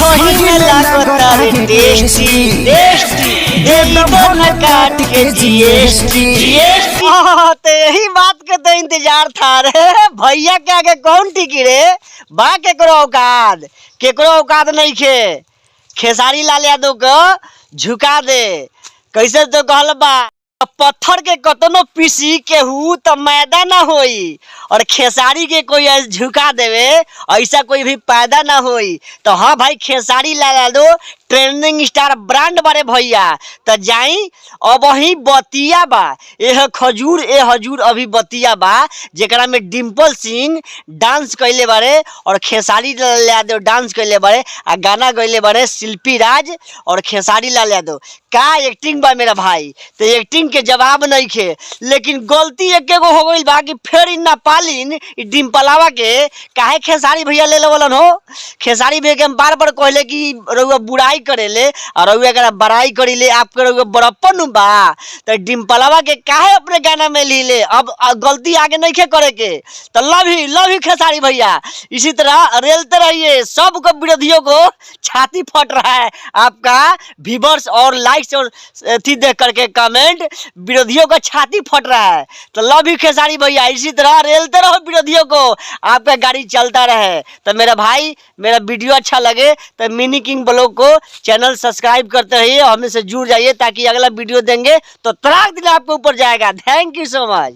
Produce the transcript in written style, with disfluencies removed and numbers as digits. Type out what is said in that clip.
सही में लागता है टेस्टी टेस्टी दे दो न काट के जीएसटी जीएसटी। तो यही बात के तो इंतजार था रे भैया के आगे कौन टिकी रे बा केकरो औकात नहीं खे खेसारी लाल यादव को झुका दे कैसे तो कहल बा पत्थर के कतनो पीसी केहू तो मैदा ना होई और खेसारी के कोई झुका देवे ऐसा कोई भी पैदा ना होई। तो हाँ भाई Khesari Lal Yadav trending star brand बारे भैया तो जाई अब वही बतिया बा ए खजूर ए हजूर अभी बतिया बा जेकरा में डिम्पल सिंह डांस कैले बारे और खेसारी लाल यादव डांस कैले बारे आ गाना गैले बारे शिल्पी राज और खेसारी लाल यादव का एक्टिंग बा मेरा भाई। तो एक्टिंग के जवाब नहीं खे लेकिन गलती एक हो गई बा कि फिर इन पालिन डिम्पलावा के काहे खेसारी भैया ले लेवलन हो। खेसारी भैया के हम बार बार कहले कि रउआ बुराई करेले और रउआ अगर बड़ाई करीले आपके रउआ बड़प्पन बा तो डिम्पलावा के काहे अपने गाना में ली ले अब गलती आगे नहीं खे करे के। तो लव ही खेसारी भैया इसी तरह रेलते रहिए। सबको विरोधियों को छाती फट रहा है आपका व्यूअर्स और लाइक्स और थी देख करके कमेंट विरोधियों का छाती फट रहा है। तो लव ही खेसारी भैया इसी तरह रेलते रहो विरोधियों को आपका गाड़ी चलता रहे। तो मेरा भाई मेरा वीडियो अच्छा लगे तो मिनी किंग ब्लॉग को चैनल सब्सक्राइब करते रहिए हमें से जुड़ जाइए ताकि अगला वीडियो देंगे तो तड़ाक दिन आपके ऊपर जाएगा। Thank you so much.